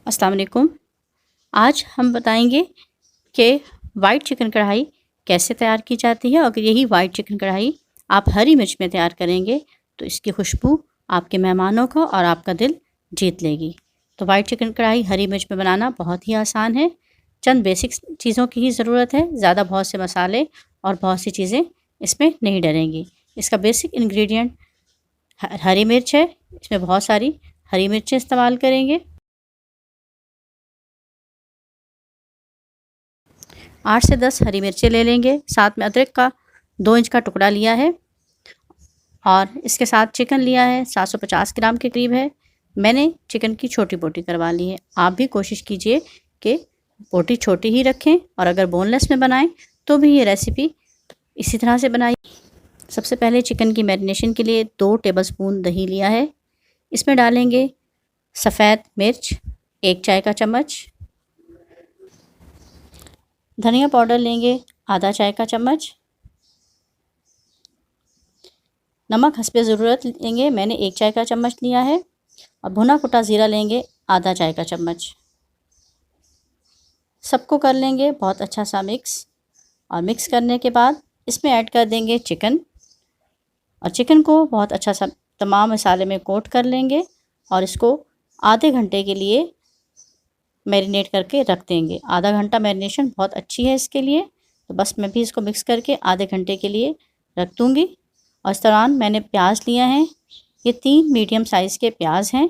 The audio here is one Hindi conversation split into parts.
अस्सलाम वालेकुम। आज हम बताएंगे कि वाइट चिकन कढ़ाई कैसे तैयार की जाती है। अगर यही वाइट चिकन कढ़ाई आप हरी मिर्च में तैयार करेंगे तो इसकी खुशबू आपके मेहमानों को और आपका दिल जीत लेगी। तो वाइट चिकन कढ़ाई हरी मिर्च में बनाना बहुत ही आसान है। चंद बेसिक चीज़ों की ही ज़रूरत है, ज़्यादा बहुत से मसाले और बहुत सी चीज़ें इसमें नहीं डलेंगी। इसका बेसिक इंग्रेडिएंट हरी मिर्च है। इसमें बहुत सारी हरी मिर्चें इस्तेमाल करेंगे। 8 से 10 हरी मिर्चें ले लेंगे। साथ में अदरक का 2 इंच का टुकड़ा लिया है और इसके साथ चिकन लिया है 750 ग्राम के करीब है। मैंने चिकन की छोटी बोटी करवा ली है। आप भी कोशिश कीजिए कि बोटी छोटी ही रखें और अगर बोनलेस में बनाएं तो भी ये रेसिपी इसी तरह से बनाइए। सबसे पहले चिकन की मैरिनेशन के लिए 2 टेबलस्पून दही लिया है। इसमें डालेंगे सफ़ेद मिर्च 1 चाय का चम्मच, धनिया पाउडर लेंगे आधा चाय का चम्मच, नमक हस्बे ज़रूरत लेंगे, मैंने 1 चाय का चम्मच लिया है, और भुना कुटा ज़ीरा लेंगे आधा चाय का चम्मच। सबको कर लेंगे बहुत अच्छा सा मिक्स। और मिक्स करने के बाद इसमें ऐड कर देंगे चिकन और चिकन को बहुत अच्छा सा तमाम मसाले में कोट कर लेंगे और इसको आधे घंटे के लिए मैरिनेट करके रख देंगे। आधा घंटा मैरिनेशन बहुत अच्छी है इसके लिए। तो बस मैं भी इसको मिक्स करके आधे घंटे के लिए रख दूँगी। और इस दौरान मैंने प्याज लिया है, ये 3 मीडियम साइज़ के प्याज हैं।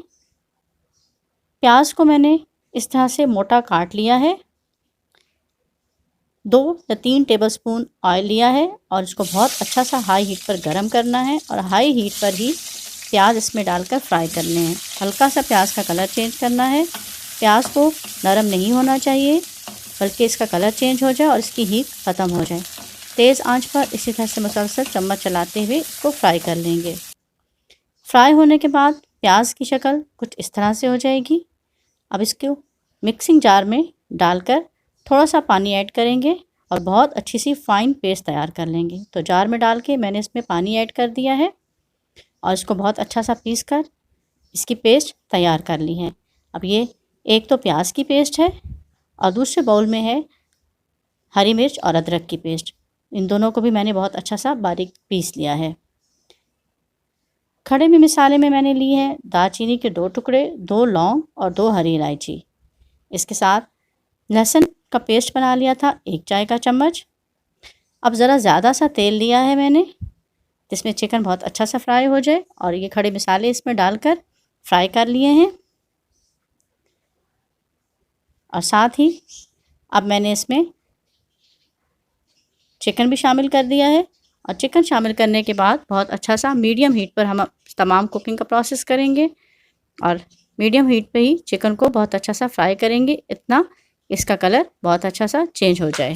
प्याज को मैंने इस तरह से मोटा काट लिया है। 2 या 3 टेबलस्पून ऑयल लिया है और इसको बहुत अच्छा सा हाई हीट पर गरम करना है और हाई हीट पर ही प्याज इसमें डालकर फ्राई करने हैं। हल्का सा प्याज का कलर चेंज करना है। प्याज को नरम नहीं होना चाहिए बल्कि इसका कलर चेंज हो जाए और इसकी हीट ख़त्म हो जाए। तेज़ आंच पर इसी तरह से मुसलसल चम्मच चलाते हुए इसको फ्राई कर लेंगे। फ्राई होने के बाद प्याज की शक्ल कुछ इस तरह से हो जाएगी। अब इसको मिक्सिंग जार में डालकर थोड़ा सा पानी ऐड करेंगे और बहुत अच्छी सी फ़ाइन पेस्ट तैयार कर लेंगे। तो जार में डाल के मैंने इसमें पानी ऐड कर दिया है और इसको बहुत अच्छा सा पीस कर इसकी पेस्ट तैयार कर ली है। अब ये एक तो प्याज की पेस्ट है और दूसरे बाउल में है हरी मिर्च और अदरक की पेस्ट। इन दोनों को भी मैंने बहुत अच्छा सा बारीक पीस लिया है। खड़े में मसाले में मैंने लिए हैं दालचीनी के 2 टुकड़े, 2 लौंग और 2 हरी इलायची। इसके साथ लहसुन का पेस्ट बना लिया था 1 चाय का चम्मच। अब ज़रा ज़्यादा सा तेल लिया है मैंने जिसमें चिकन बहुत अच्छा सा फ्राई हो जाए और ये खड़े मसाले इसमें डालकर फ्राई कर लिए हैं। और साथ ही अब मैंने इसमें चिकन भी शामिल कर दिया है और चिकन शामिल करने के बाद बहुत अच्छा सा मीडियम हीट पर हम तमाम कुकिंग का प्रोसेस करेंगे और मीडियम हीट पे ही चिकन को बहुत अच्छा सा फ्राई करेंगे, इतना इसका कलर बहुत अच्छा सा चेंज हो जाए।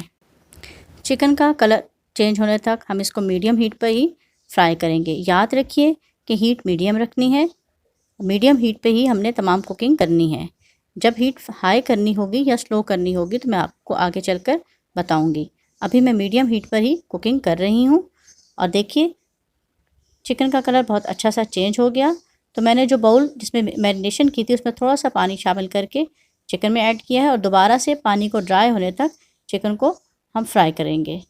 चिकन का कलर चेंज होने तक हम इसको मीडियम हीट पर ही फ्राई करेंगे। याद रखिए कि हीट मीडियम रखनी है। मीडियम हीट पे ही हमने तमाम कुकिंग करनी है। जब हीट हाई करनी होगी या स्लो करनी होगी तो मैं आपको आगे चलकर बताऊंगी। अभी मैं मीडियम हीट पर ही कुकिंग कर रही हूँ। और देखिए चिकन का कलर बहुत अच्छा सा चेंज हो गया। तो मैंने जो बाउल जिसमें मैरिनेशन की थी उसमें थोड़ा सा पानी शामिल करके चिकन में ऐड किया है और दोबारा से पानी को ड्राई होने तक चिकन को हम फ्राई करेंगे।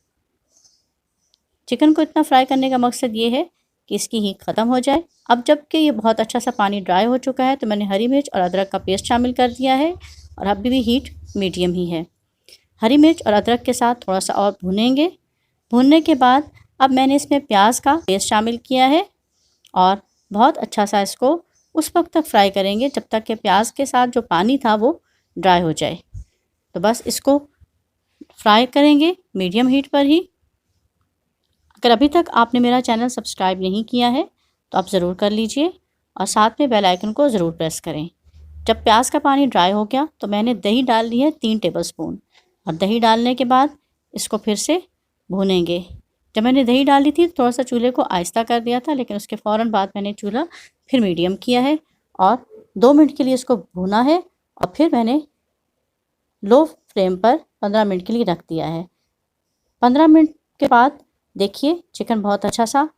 चिकन को इतना फ्राई करने का मकसद ये है कि इसकी हीट ख़त्म हो जाए। अब जबकि ये बहुत अच्छा सा पानी ड्राई हो चुका है तो मैंने हरी मिर्च और अदरक का पेस्ट शामिल कर दिया है और अभी भी हीट मीडियम ही है। हरी मिर्च और अदरक के साथ थोड़ा सा और भूनेंगे। भूनने के बाद अब मैंने इसमें प्याज का पेस्ट शामिल किया है और बहुत अच्छा सा इसको उस वक्त तक फ्राई करेंगे जब तक कि प्याज के साथ जो पानी था वो ड्राई हो जाए। तो बस इसको फ्राई करेंगे मीडियम हीट पर ही। अगर अभी तक आपने मेरा चैनल सब्सक्राइब नहीं किया है तो आप ज़रूर कर लीजिए और साथ में बेल आइकन को ज़रूर प्रेस करें। जब प्याज का पानी ड्राई हो गया तो मैंने दही डाल ली है 3 टेबलस्पून और दही डालने के बाद इसको फिर से भूनेंगे। जब मैंने दही डाली थी थोड़ा सा चूल्हे को आहिस्ता कर दिया था, लेकिन उसके फ़ौरन बाद मैंने चूल्हा फिर मीडियम किया है और 2 मिनट के लिए इसको भूना है और फिर मैंने लो फ्लेम पर 15 मिनट के लिए रख दिया है। 15 मिनट के बाद देखिए चिकन बहुत अच्छा सा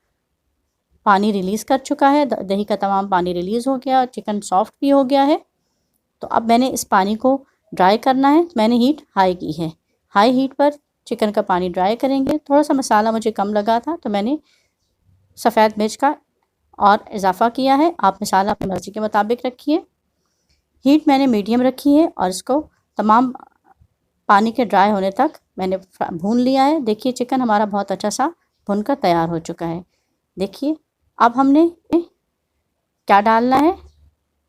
पानी रिलीज़ कर चुका है। दही का तमाम पानी रिलीज़ हो गया, चिकन सॉफ्ट भी हो गया है। तो अब मैंने इस पानी को ड्राई करना है। मैंने हीट हाई की है। हाई हीट पर चिकन का पानी ड्राई करेंगे। थोड़ा सा मसाला मुझे कम लगा था तो मैंने सफ़ेद मिर्च का और इजाफ़ा किया है। आप मसाला अपनी मर्ज़ी के मुताबिक रखिए। हीट मैंने मीडियम रखी है और इसको तमाम पानी के ड्राई होने तक मैंने भून लिया है। देखिए चिकन हमारा बहुत अच्छा सा भुनकर तैयार हो चुका है। देखिए अब हमने क्या डालना है।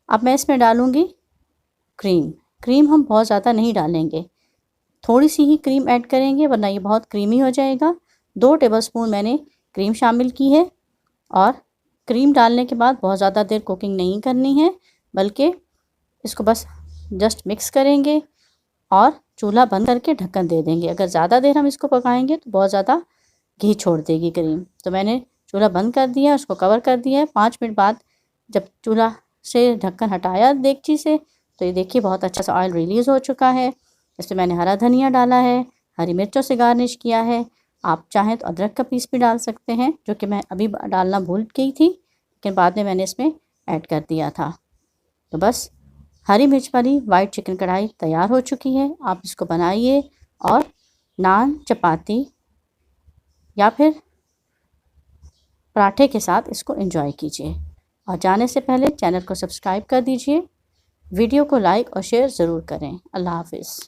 अब मैं इसमें डालूँगी क्रीम। क्रीम हम बहुत ज़्यादा नहीं डालेंगे, थोड़ी सी ही क्रीम ऐड करेंगे वरना ये बहुत क्रीमी हो जाएगा। 2 टेबलस्पून मैंने क्रीम शामिल की है और क्रीम डालने के बाद बहुत ज़्यादा देर कुकिंग नहीं करनी है, बल्कि इसको बस जस्ट मिक्स करेंगे और चूल्हा बंद करके ढक्कन दे देंगे। अगर ज़्यादा देर हम इसको पकाएंगे तो बहुत ज़्यादा घी छोड़ देगी क्रीम। तो मैंने चूल्हा बंद कर दिया, उसको कवर कर दिया है। 5 मिनट बाद जब चूल्हा से ढक्कन हटाया देगची से, तो ये देखिए बहुत अच्छा सा ऑयल रिलीज़ हो चुका है। इसमें मैंने हरा धनिया डाला है, हरी मिर्चों से गार्निश किया है। आप चाहें तो अदरक का पीस भी डाल सकते हैं, जो कि मैं अभी डालना भूल गई थी, लेकिन बाद में मैंने इसमें ऐड कर दिया था। तो बस हरी मिर्च वाली वाइट चिकन कढ़ाई तैयार हो चुकी है। आप इसको बनाइए और नान, चपाती या फिर पराठे के साथ इसको एंजॉय कीजिए। और जाने से पहले चैनल को सब्सक्राइब कर दीजिए। वीडियो को लाइक और शेयर ज़रूर करें। अल्लाह हाफ़िज़।